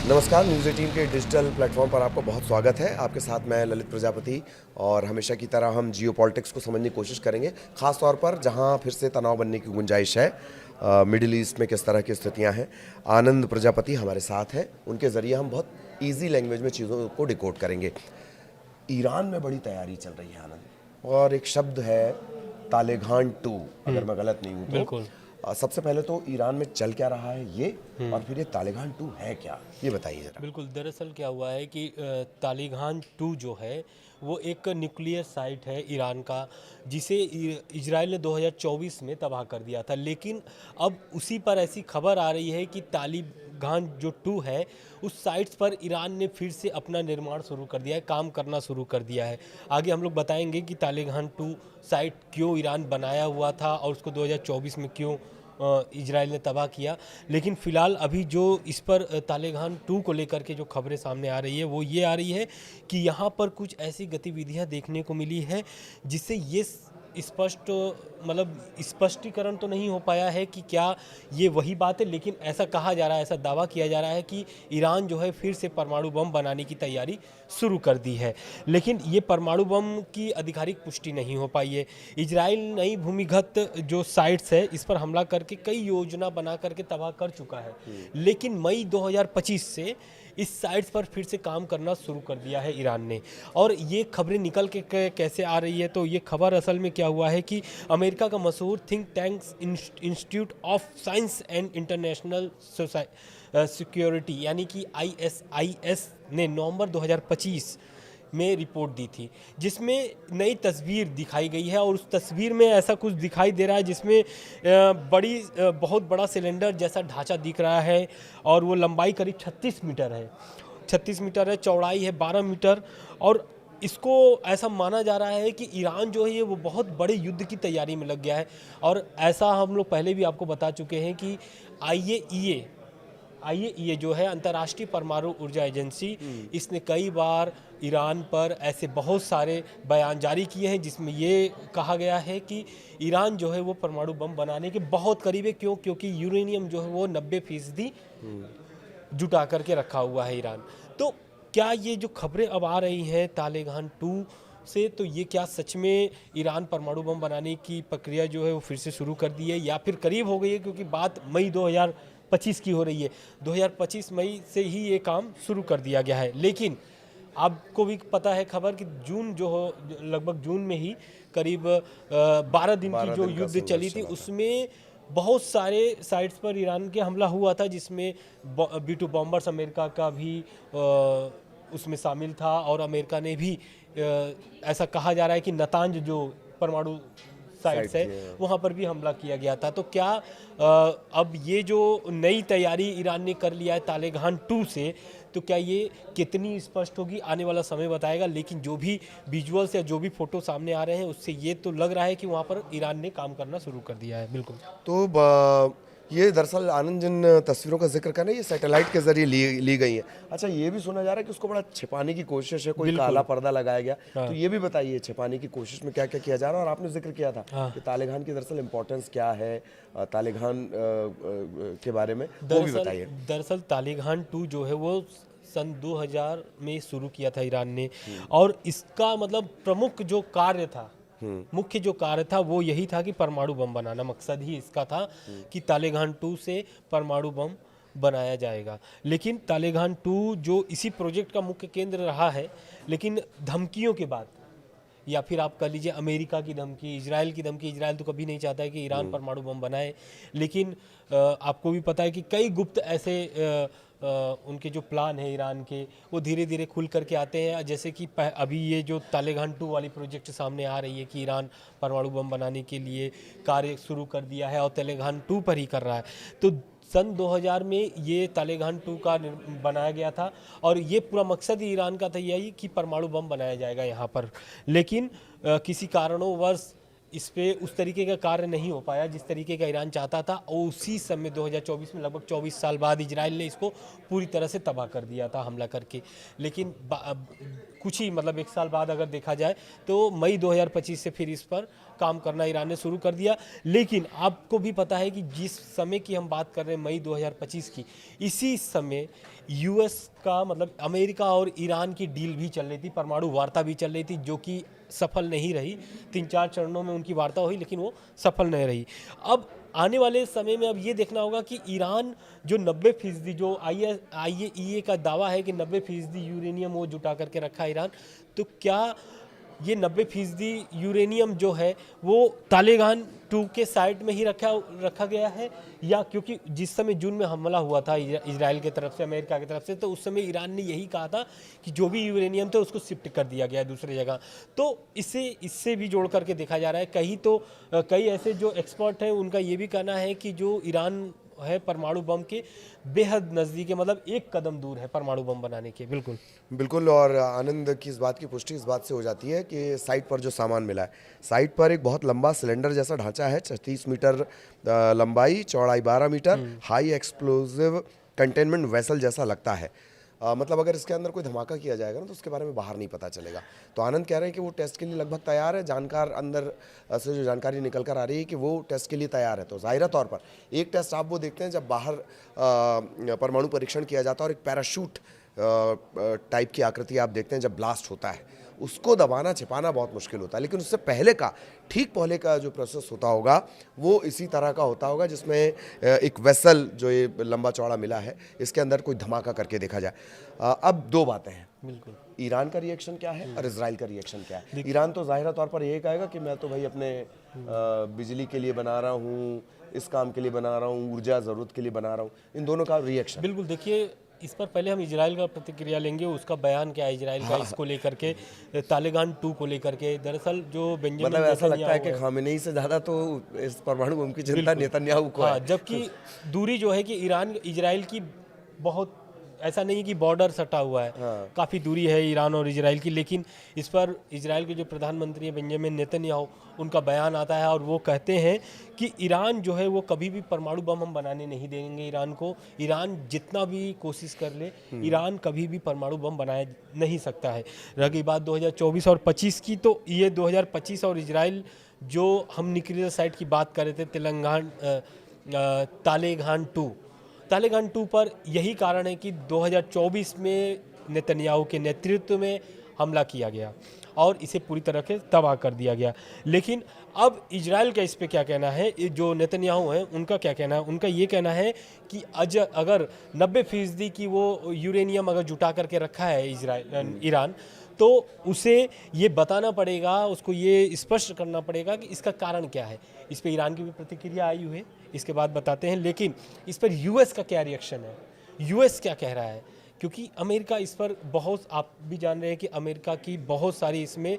नमस्कार, न्यूज़ 18 के digital platform पर आपका बहुत स्वागत है। आपके साथ मैं ललित प्रजापति और हमेशा की तरह हम जियोपॉलिटिक्स को समझने की कोशिश करेंगे, ख़ास तौर पर जहां फिर से तनाव बनने की गुंजाइश है। मिडिल ईस्ट में किस तरह की स्थितियां हैं। आनंद प्रजापति हमारे साथ हैं, उनके ज़रिए हम बहुत ईजी लैंग्वेज में चीज़ों को डिकोड करेंगे। ईरान में बड़ी तैयारी चल रही है आनंद, और एक शब्द है तालेगान 2, अगर मैं गलत नहीं हूँ तो। बिल्कुल। सबसे पहले तो ईरान में चल क्या रहा है ये, और फिर ये तालेगान 2 है क्या, ये बताइए जरा। बिल्कुल, दरअसल क्या हुआ है कि तालिबान 2 जो है वो एक न्यूक्लियर साइट है ईरान का, जिसे इजराइल ने 2024 में तबाह कर दिया था। लेकिन अब उसी पर ऐसी खबर आ रही है कि तालिबान जो 2 है उस साइट्स पर ईरान ने फिर से अपना निर्माण शुरू कर दिया है, काम करना शुरू कर दिया है। आगे हम लोग बताएंगे कि तालिबान 2 साइट क्यों ईरान बनाया हुआ था और उसको 2024 में क्यों इजराइल ने तबाह किया। लेकिन फ़िलहाल अभी जो इस पर तालिबान 2 को लेकर के जो खबरें सामने आ रही है वो ये आ रही है कि यहाँ पर कुछ ऐसी गतिविधियाँ देखने को मिली है जिससे ये स्पष्ट मतलब स्पष्टीकरण तो नहीं हो पाया है कि क्या ये वही बात है, लेकिन ऐसा कहा जा रहा है, ऐसा दावा किया जा रहा है कि ईरान जो है फिर से परमाणु बम बनाने की तैयारी शुरू कर दी है। लेकिन ये परमाणु बम की आधिकारिक पुष्टि नहीं हो पाई है। इजराइल नई भूमिगत जो साइट्स है इस पर हमला करके कई योजना बना करके तबाह कर चुका है, लेकिन मई 2025 से इस साइट्स पर फिर से काम करना शुरू कर दिया है ईरान ने। और ये खबरें निकल के कैसे आ रही है, तो ये खबर असल में क्या हुआ है कि अमेरिका का मशहूर think tank institute of science and international security यानी कि ISIS ने नवंबर 2025 में रिपोर्ट दी थी, जिसमें नई तस्वीर दिखाई गई है। और उस तस्वीर में ऐसा कुछ दिखाई दे रहा है जिसमें बहुत बड़ा सिलेंडर जैसा ढांचा दिख रहा है, और वो लंबाई करीब 36 मीटर है, 36 मीटर है, चौड़ाई है 12 मीटर। और इसको ऐसा माना जा रहा है कि ईरान जो है वो बहुत बड़े युद्ध की तैयारी में लग गया है। और ऐसा हम लोग पहले भी आपको बता चुके हैं कि IAEA जो है अंतर्राष्ट्रीय परमाणु ऊर्जा एजेंसी, इसने कई बार ईरान पर ऐसे बहुत सारे बयान जारी किए हैं जिसमें ये कहा गया है कि ईरान जो है वो परमाणु बम बनाने के बहुत करीब है। क्योंकि यूरेनियम जो है वो 90% जुटा करके रखा हुआ है ईरान। तो क्या ये जो खबरें अब आ रही हैं तालिबान 2 से, तो ये क्या सच में ईरान परमाणु बम बनाने की प्रक्रिया जो है वो फिर से शुरू कर दी है या फिर करीब हो गई है? क्योंकि बात मई 2025 की हो रही है, 2025 मई से ही ये काम शुरू कर दिया गया है। लेकिन आपको भी पता है खबर कि जून जो हो, लगभग जून में ही करीब 12 दिन की जो युद्ध चली थी उसमें बहुत सारे साइट्स पर ईरान के हमला हुआ था, जिसमें B-2 बॉम्बर्स अमेरिका का भी उसमें शामिल था। और अमेरिका ने भी ऐसा कहा जा रहा है कि नतांज जो परमाणु साइट्स है वहाँ पर भी हमला किया गया था। तो क्या अब ये जो नई तैयारी ईरान ने कर लिया है तालिबान 2 से, तो क्या ये कितनी स्पष्ट होगी आने वाला समय बताएगा। लेकिन जो भी विजुअल्स या जो भी फोटो सामने आ रहे हैं उससे ये तो लग रहा है कि वहाँ पर ईरान ने काम करना शुरू कर दिया है। बिल्कुल। तो ये दरअसल आनंद जिन तस्वीरों का जिक्र कर रहे हैं ये सैटेलाइट के जरिए ली गई हैं। अच्छा, ये भी सुना जा रहा है कि उसको बड़ा छिपाने की कोशिश है, कोई काला पर्दा लगाया गया। तो ये भी बताइए छिपाने की कोशिश में क्या क्या किया जा रहा है। और आपने जिक्र किया था कि तालिबान की दरअसल इम्पोर्टेंस क्या है, तालिबान के बारे में वो भी बताइए। दरअसल तालिबान 2 जो है वो सन 2000 में शुरू किया था ईरान ने, और इसका मतलब प्रमुख जो कार्य था, मुख्य जो कार्य था वो यही था कि परमाणु बम बनाना। मकसद ही इसका था कि तालिबान 2 से परमाणु बम बनाया जाएगा। लेकिन तालिबान 2 जो इसी प्रोजेक्ट का मुख्य केंद्र रहा है, लेकिन धमकियों के बाद, या फिर आप कह लीजिए अमेरिका की धमकी, इजराइल की धमकी, इजराइल तो कभी नहीं चाहता है कि ईरान परमाणु बम बनाए। लेकिन आपको भी पता है कि कई गुप्त ऐसे उनके जो प्लान है ईरान के, वो धीरे धीरे खुल करके आते हैं। जैसे कि अभी ये जो तालिबान 2 वाली प्रोजेक्ट सामने आ रही है कि ईरान परमाणु बम बनाने के लिए कार्य शुरू कर दिया है और तालिबान 2 पर ही कर रहा है। तो सन 2000 में ये तालिबान 2 का बनाया गया था और ये पूरा मकसद ही ईरान का था यही कि परमाणु बम बनाया जाएगा यहाँ पर। लेकिन किसी कारणोंवश इस पे उस तरीके का कार्य नहीं हो पाया जिस तरीके का ईरान चाहता था और उसी समय 2024 में लगभग 24 साल बाद इजराइल ने इसको पूरी तरह से तबाह कर दिया था हमला करके। लेकिन कुछ ही मतलब 1 साल बाद अगर देखा जाए तो मई 2025 से फिर इस पर काम करना ईरान ने शुरू कर दिया। लेकिन आपको भी पता है कि जिस समय की हम बात कर रहे हैं मई 2025 की, इसी समय यूएस का मतलब अमेरिका और ईरान की डील भी चल रही थी, परमाणु वार्ता भी चल रही थी जो कि सफल नहीं रही। 3-4 चरणों में उनकी वार्ता हुई लेकिन वो सफल नहीं रही। अब आने वाले समय में अब ये देखना होगा कि ईरान जो 90% जो IAEA का दावा है कि 90% यूरेनियम वो जुटा करके रखा है ईरान, तो क्या ये 90% यूरेनियम जो है वो तालिबान 2 के साइट में ही रखा गया है, या क्योंकि जिस समय जून में हमला हुआ था इजराइल की तरफ से, अमेरिका की तरफ से, तो उस समय ईरान ने यही कहा था कि जो भी यूरेनियम था उसको शिफ्ट कर दिया गया है दूसरी जगह। तो इससे भी जोड़ करके देखा जा रहा है। कई ऐसे जो एक्सपर्ट हैं उनका ये भी कहना है कि जो ईरान है परमाणु बम के बेहद नज़दीक है, मतलब एक कदम दूर है परमाणु बम बनाने के। बिल्कुल बिल्कुल। और आनंद की इस बात की पुष्टि इस बात से हो जाती है कि साइट पर जो सामान मिला है, साइट पर एक बहुत लंबा सिलेंडर जैसा ढांचा है, 36 मीटर लंबाई, चौड़ाई 12 metre, high explosive containment vessel जैसा लगता है। मतलब अगर इसके अंदर कोई धमाका किया जाएगा ना तो उसके बारे में बाहर नहीं पता चलेगा। तो आनंद कह रहे हैं कि वो टेस्ट के लिए लगभग तैयार है। जानकार अंदर से जो जानकारी निकल कर आ रही है कि वो टेस्ट के लिए तैयार है। तो ज़ाहिर तौर पर एक टेस्ट आप वो देखते हैं जब बाहर परमाणु परीक्षण किया जाता है और एक पैराशूट टाइप की आकृति आप देखते हैं जब ब्लास्ट होता है, उसको दबाना छिपाना बहुत मुश्किल होता है। लेकिन उससे पहले का ठीक पहले का जो प्रोसेस होता होगा वो इसी तरह का होता होगा जिसमें एक वेसल जो ये लंबा चौड़ा मिला है इसके अंदर कोई धमाका करके देखा जाए। अब 2 बातें हैं, बिल्कुल, ईरान का रिएक्शन क्या है और इजराइल का रिएक्शन क्या है। ईरान तो जाहिर तौर पर यही कहेगा कि मैं तो भाई अपने बिजली के लिए बना रहा हूँ, इस काम के लिए बना रहा हूँ, ऊर्जा ज़रूरत के लिए बना रहा हूँ। इन दोनों का रिएक्शन बिल्कुल। देखिए, इस पर पहले हम इजराइल का प्रतिक्रिया लेंगे, उसका बयान क्या है इजराइल का इसको लेकर के, तालिबान 2 को लेकर के। दरअसल जो बेंजामिन मतलब ऐसा लगता है कि नेतन्याहू खामेनेई से ज़्यादा तो इस परमाणु बम की चिंता नेतन्याहू को है। जबकि दूरी जो है कि ईरान इजराइल की बहुत, ऐसा नहीं कि बॉर्डर सटा हुआ है, काफ़ी दूरी है ईरान और इजराइल की। लेकिन इस पर इजराइल के जो प्रधानमंत्री हैं बेंजामिन नेतन्याहू, उनका बयान आता है और वो कहते हैं कि ईरान जो है वो कभी भी परमाणु बम हम बनाने नहीं देंगे ईरान को। ईरान जितना भी कोशिश कर ले, ईरान कभी भी परमाणु बम बनाया नहीं सकता है। रही बात 2024 और 25 की, तो ये 2025 और इजराइल जो हम न्यूक्लियर साइट की बात कर रहे थे, तालिबान 2 पर यही कारण है कि 2024 में नेतन्याहू के नेतृत्व में हमला किया गया और इसे पूरी तरह से तबाह कर दिया गया। लेकिन अब इजराइल का इस पे क्या कहना है, ये जो नेतन्याहू हैं उनका क्या कहना है? उनका ये कहना है कि अगर 90% की वो यूरेनियम अगर जुटा करके रखा है ईरान, तो उसे ये बताना पड़ेगा, उसको ये स्पष्ट करना पड़ेगा कि इसका कारण क्या है। इस पे ईरान की भी प्रतिक्रिया आई हुई है, इसके बाद बताते हैं। लेकिन इस पर यूएस का क्या रिएक्शन है, यूएस क्या कह रहा है? क्योंकि अमेरिका इस पर बहुत, आप भी जान रहे हैं कि अमेरिका की बहुत सारी इसमें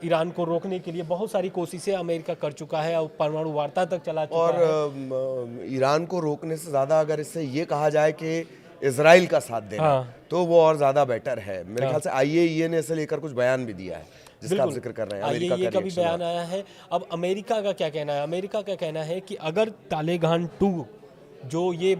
ईरान को रोकने के लिए बहुत सारी कोशिशें अमेरिका कर चुका है और परमाणु वार्ता तक चला चुका है। और ईरान को रोकने से ज़्यादा अगर इससे ये कहा जाए कि इजराइल का साथ देना, तो वो और ज़्यादा बेटर है। मेरे ख्याल से IAEA ने इसे लेकर कुछ बयान भी दिया है जिसका आप जिक्र कर रहे हैं। IAEA का भी बयान आया है। अब अमेरिका का क्या कहना है? अमेरिका का कहना है कि अगर तालिबान 2 जो ये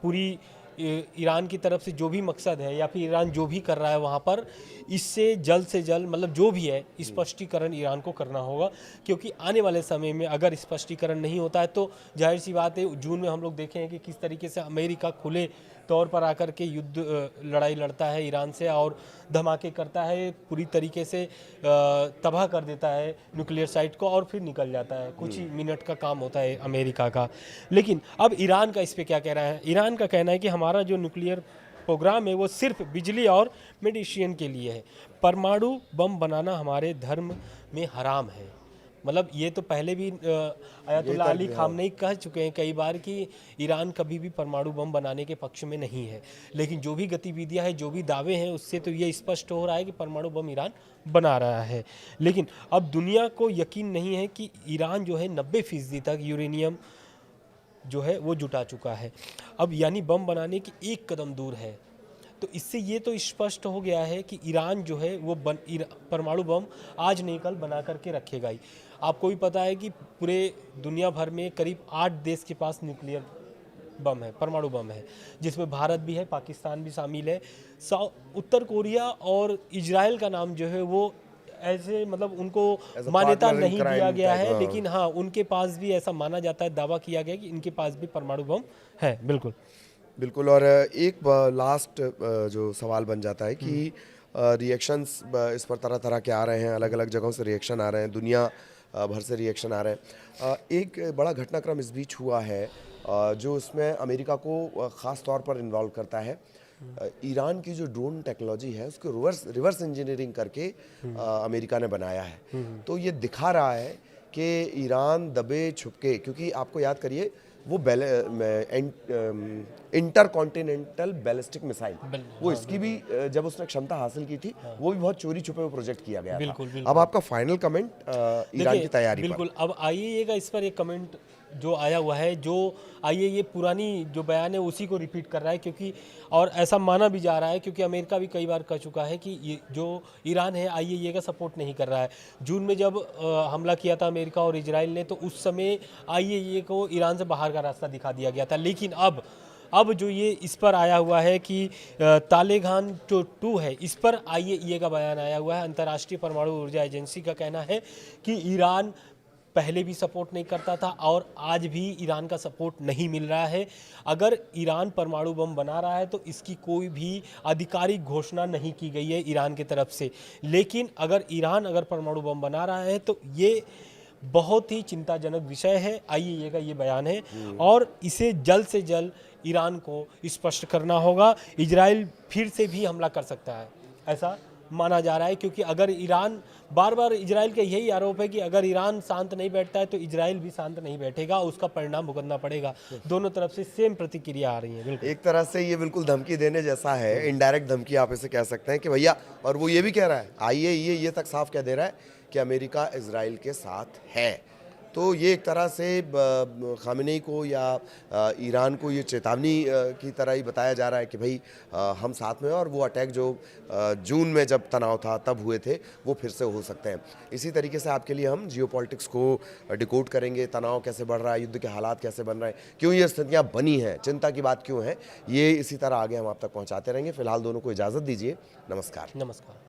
पूरी ईरान की तरफ से जो भी मकसद है या फिर ईरान जो भी कर रहा है वहाँ पर, इससे जल्द से जल्द मतलब जो भी है स्पष्टीकरण ईरान को करना होगा। क्योंकि आने वाले समय में अगर स्पष्टीकरण नहीं होता है तो जाहिर सी बात है, जून में हम लोग देखे हैं कि किस तरीके से अमेरिका खुले तौर पर आकर के लड़ाई लड़ता है ईरान से और धमाके करता है, पूरी तरीके से तबाह कर देता है न्यूक्लियर साइट को और फिर निकल जाता है। कुछ ही मिनट का काम होता है अमेरिका का। लेकिन अब ईरान का इस पे क्या कह रहा है? ईरान का कहना है कि हमारा जो न्यूक्लियर प्रोग्राम है वो सिर्फ बिजली और मेडिसिन के लिए है, परमाणु बम बनाना हमारे धर्म में हराम है। मतलब ये तो पहले भी आयतुल्लाह अली खामनेई कह चुके हैं कई बार कि ईरान कभी भी परमाणु बम बनाने के पक्ष में नहीं है। लेकिन जो भी गतिविधियां हैं, जो भी दावे हैं, उससे तो ये स्पष्ट हो रहा है कि परमाणु बम ईरान बना रहा है। लेकिन अब दुनिया को यकीन नहीं है कि ईरान जो है 90% तक यूरेनियम जो है वो जुटा चुका है। अब यानी बम बनाने की एक कदम दूर है। तो इससे ये तो स्पष्ट हो गया है कि ईरान जो है वो परमाणु बम आज नहीं कल बना करके रखेगा ही। आपको भी पता है कि पूरे दुनिया भर में करीब 8 देश के पास न्यूक्लियर बम है, परमाणु बम है, जिसमें भारत भी है, पाकिस्तान भी शामिल है। उत्तर कोरिया और इजराइल का नाम जो है वो ऐसे मतलब उनको As a मान्यता partner in नहीं दिया crime गया type, है, हाँ। लेकिन हाँ उनके पास भी ऐसा माना जाता है, दावा किया गया कि इनके पास भी परमाणु बम है। बिल्कुल बिल्कुल। और एक लास्ट जो सवाल बन जाता है कि रिएक्शंस इस पर तरह तरह के आ रहे हैं, अलग अलग जगहों से रिएक्शन आ रहे हैं, दुनिया भर से रिएक्शन आ रहे हैं। एक बड़ा घटनाक्रम इस बीच हुआ है जो इसमें अमेरिका को ख़ास तौर पर इन्वॉल्व करता है। ईरान की जो ड्रोन टेक्नोलॉजी है उसको रिवर्स इंजीनियरिंग करके अमेरिका ने बनाया है। तो ये दिखा रहा है कि ईरान दबे छुपके, क्योंकि आपको याद करिए वो इंटर कॉन्टिनेंटल बैलिस्टिक मिसाइल, वो इसकी भी जब उसने क्षमता हासिल की थी वो भी बहुत चोरी छुपे हुए प्रोजेक्ट किया गया बिल्कुल, था। बिल्कुल। अब आपका फाइनल कमेंट ईरान की तैयारी पर। बिल्कुल, अब आईएए इस पर एक कमेंट जो आया हुआ है, जो आईएए पुरानी जो बयान है उसी को रिपीट कर रहा है, क्योंकि और ऐसा माना भी जा रहा है क्योंकि अमेरिका भी कई बार कह चुका है कि ये जो ईरान है आईएए का सपोर्ट नहीं कर रहा है। जून में जब हमला किया था अमेरिका और इजराइल ने, तो उस समय आईएए को ईरान से बाहर का रास्ता दिखा दिया गया था। लेकिन अब जो ये इस पर आया हुआ है कि तालेगान जो 2 है, इस पर आईएए का बयान आया हुआ है। अंतर्राष्ट्रीय परमाणु ऊर्जा एजेंसी का कहना है कि ईरान पहले भी सपोर्ट नहीं करता था और आज भी ईरान का सपोर्ट नहीं मिल रहा है। अगर ईरान परमाणु बम बना रहा है तो इसकी कोई भी आधिकारिक घोषणा नहीं की गई है ईरान की तरफ से। लेकिन अगर ईरान परमाणु बम बना रहा है तो ये बहुत ही चिंताजनक विषय है। आईएए का ये बयान है और इसे जल्द से जल्द ईरान को स्पष्ट करना होगा। इजराइल फिर से भी हमला कर सकता है, ऐसा माना जा रहा है, क्योंकि अगर ईरान बार बार इजराइल का यही आरोप है कि अगर ईरान शांत नहीं बैठता है तो इजराइल भी शांत नहीं बैठेगा, उसका परिणाम भुगतना पड़ेगा। दोनों तरफ से सेम प्रतिक्रिया आ रही है। बिल्कुल एक तरह से ये बिल्कुल धमकी देने जैसा है, इनडायरेक्ट धमकी आप इसे कह सकते हैं कि भैया, और वो ये भी कह रहा है, आईएए ये तक साफ कह दे रहा है कि अमेरिका इजराइल के साथ है। तो ये एक तरह से खामेनेई को या ईरान को ये चेतावनी की तरह ही बताया जा रहा है कि भाई हम साथ में हैं, और वो अटैक जो जून में जब तनाव था तब हुए थे वो फिर से हो सकते हैं। इसी तरीके से आपके लिए हम जियोपॉलिटिक्स को डिकोड करेंगे, तनाव कैसे बढ़ रहा है, युद्ध के हालात कैसे बन रहे हैं, क्यों ये स्थितियाँ बनी हैं, चिंता की बात क्यों है, ये इसी तरह आगे हम आप तक पहुँचाते रहेंगे। फिलहाल दोनों को इजाज़त दीजिए। नमस्कार। नमस्कार।